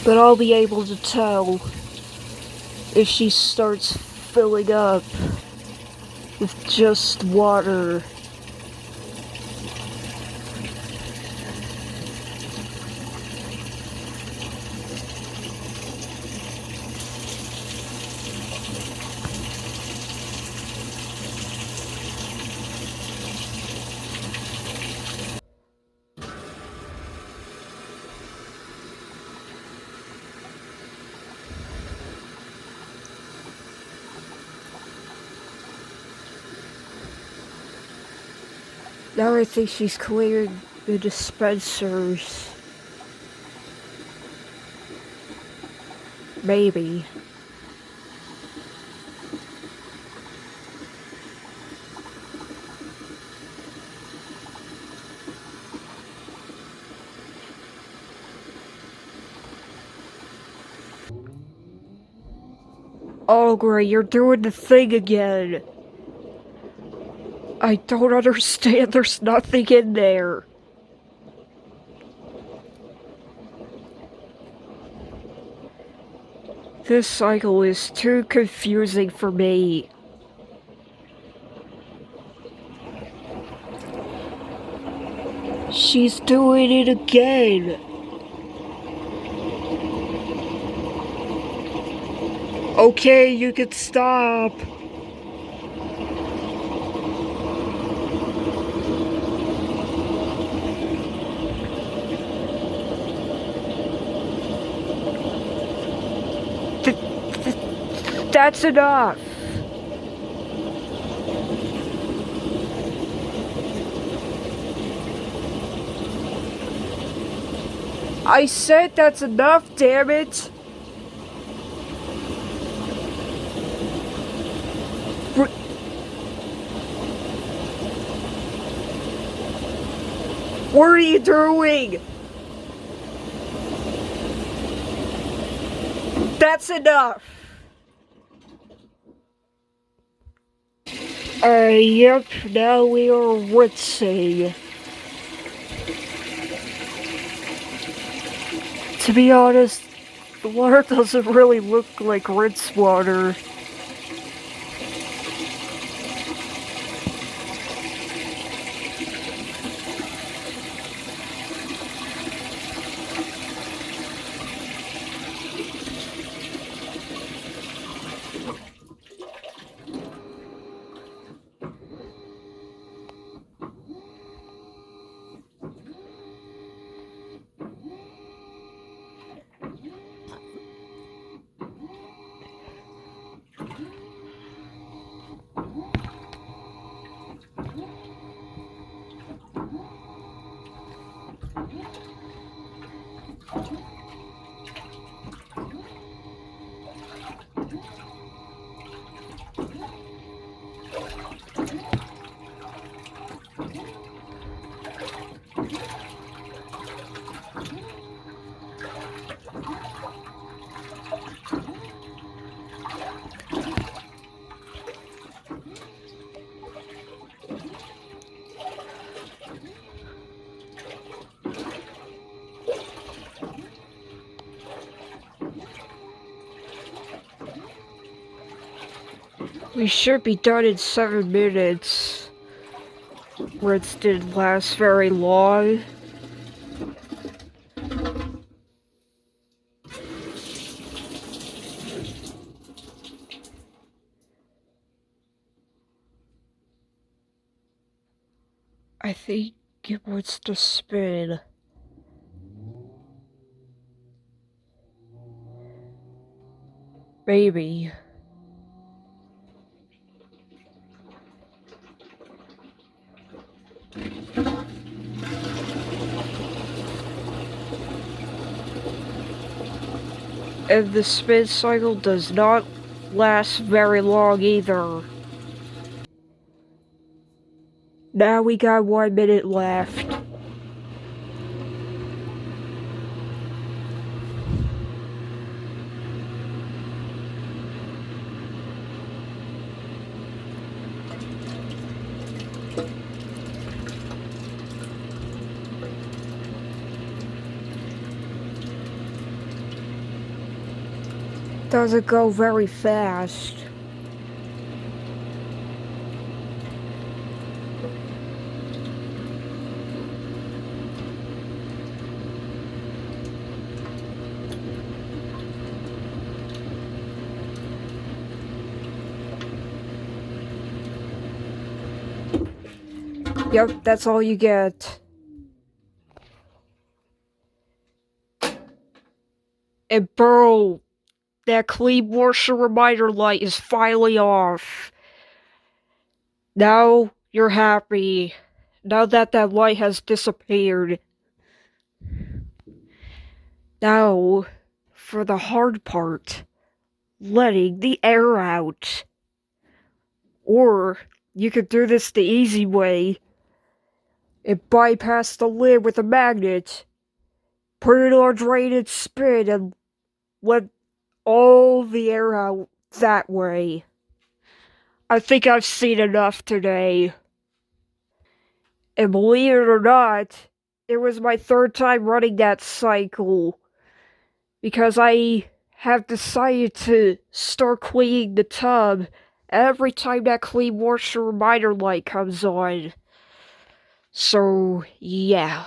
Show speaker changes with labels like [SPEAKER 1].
[SPEAKER 1] But I'll be able to tell if she starts filling up with just water. Now I think she's clearing the dispensers. Maybe. Oh, great, you're doing the thing again. I don't understand, there's nothing in there. This cycle is too confusing for me. She's doing it again. Okay, you can stop. That's enough. I said that's enough, damn it. What are you doing? That's enough. Yep, now we are rinsing. To be honest, the water doesn't really look like rinse water. We should be done in 7 minutes. Rinse didn't last very long. I think it wants to spin. Maybe. And the spin cycle does not last very long either. Now we got 1 minute left. Doesn't go very fast. Yep, that's all you get. And bro, that clean washer reminder light is finally off. Now you're happy. Now that that light has disappeared. Now, for the hard part, letting the air out. Or, you could do this the easy way and bypass the lid with a magnet. Put it on drained spin and let all the air out that way. I think I've seen enough today. And believe it or not, it was my third time running that cycle. Because I have decided to start cleaning the tub every time that clean washer reminder light comes on. So, yeah.